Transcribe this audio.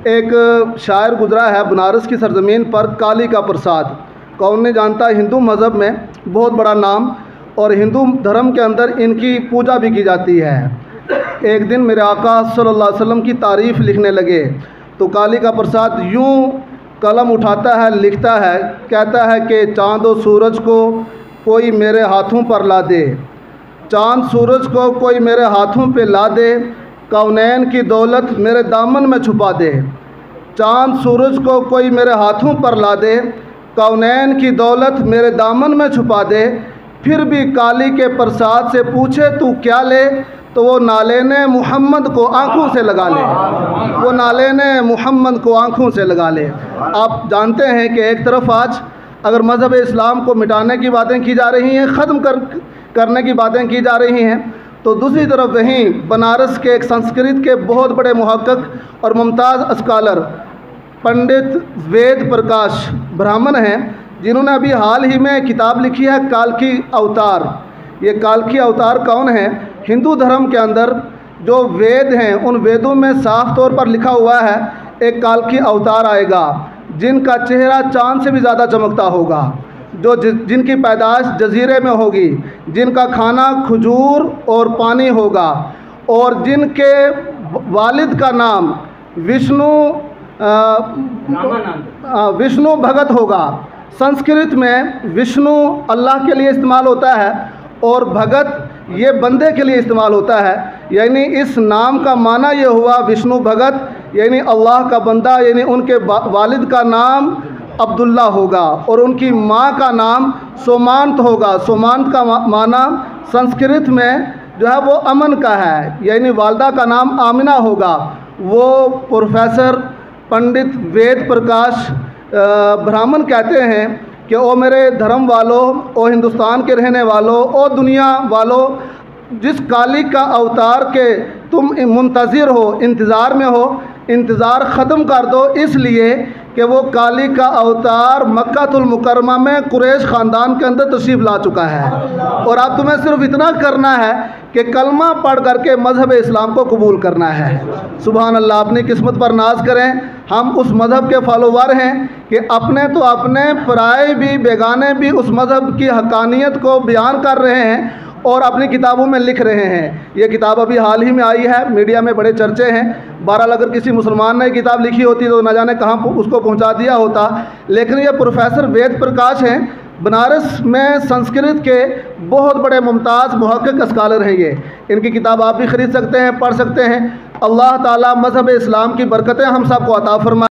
एक शायर गुजरा है बनारस की सरजमीन पर, काली का प्रसाद। कौन नहीं जानता, हिंदू मज़हब में बहुत बड़ा नाम और हिंदू धर्म के अंदर इनकी पूजा भी की जाती है। एक दिन मेरे आका सल्लल्लाहु अलैहि वसल्लम की तारीफ़ लिखने लगे तो काली का प्रसाद यूँ कलम उठाता है, लिखता है, कहता है कि चाँद और सूरज को कोई मेरे हाथों पर ला दे, चाँद सूरज को कोई मेरे हाथों पे ला दे, कौनैन की दौलत मेरे दामन में छुपा दे। चाँद सूरज को कोई मेरे हाथों पर ला दे, कौनैन की दौलत मेरे दामन में छुपा दे। फिर भी काली के प्रसाद से पूछे तू क्या ले, तो वो नालेने मोहम्मद को आँखों से लगा ले, वो नालेने मोहम्मद को आँखों से लगा ले। आप जानते हैं कि एक तरफ आज अगर मज़हब इस्लाम को मिटाने की बातें की जा रही हैं, ख़त्म करने की बातें की जा रही हैं, तो दूसरी तरफ वहीं बनारस के एक संस्कृत के बहुत बड़े मुहक्किक और मुमताज़ स्कॉलर पंडित वेद प्रकाश ब्राह्मण हैं, जिन्होंने अभी हाल ही में किताब लिखी है काल्की अवतार। ये काल्की अवतार कौन है? हिंदू धर्म के अंदर जो वेद हैं उन वेदों में साफ तौर पर लिखा हुआ है एक काल्की अवतार आएगा जिनका चेहरा चाँद से भी ज़्यादा चमकता होगा, जो जिनकी पैदाइश जजीरे में होगी, जिनका खाना खजूर और पानी होगा और जिनके वालिद का नाम विष्णु भगत होगा। संस्कृत में विष्णु अल्लाह के लिए इस्तेमाल होता है और भगत ये बंदे के लिए इस्तेमाल होता है, यानी इस नाम का माना ये हुआ विष्णु भगत यानी अल्लाह का बंदा, यानी उनके वालिद का नाम अब्दुल्ला होगा और उनकी माँ का नाम सोमांत होगा। सोमांत का माना संस्कृत में जो है वो अमन का है, यानी वालदा का नाम आमिना होगा। वो प्रोफेसर पंडित वेद प्रकाश ब्राह्मण कहते हैं कि ओ मेरे धर्म वालों, ओ हिंदुस्तान के रहने वालों, ओ दुनिया वालों, जिस काली का अवतार के तुम मुंतज़िर हो, इंतज़ार में हो, इंतज़ार ख़त्म कर दो, इसलिए कि वो काली का अवतार मक्कातुल मुकर्रमा में कुरैश ख़ानदान के अंदर तशरीफ़ ला चुका है। और अब तुम्हें सिर्फ इतना करना है कि कलमा पढ़ करके मज़हब इस्लाम को कबूल करना है। सुभान अल्लाह, अपनी किस्मत पर नाज करें। हम उस मज़हब के फॉलोवर हैं कि अपने तो अपने, पराए भी, बेगाने भी उस मज़हब की हक़ानियत को बयान कर रहे हैं और अपनी किताबों में लिख रहे हैं। ये किताब अभी हाल ही में आई है, मीडिया में बड़े चर्चे हैं। बहरहाल अगर किसी मुसलमान ने किताब लिखी होती तो न जाने कहाँ उसको पहुँचा दिया होता। लेकिन ये प्रोफेसर वेद प्रकाश हैं, बनारस में संस्कृत के बहुत बड़े मुमताज़ मुहक्किक स्कॉलर हैं ये। इनकी किताब आप भी ख़रीद सकते हैं, पढ़ सकते हैं। अल्लाह ताला मज़हब इस्लाम की बरकतें हम सबको अता फरमाए।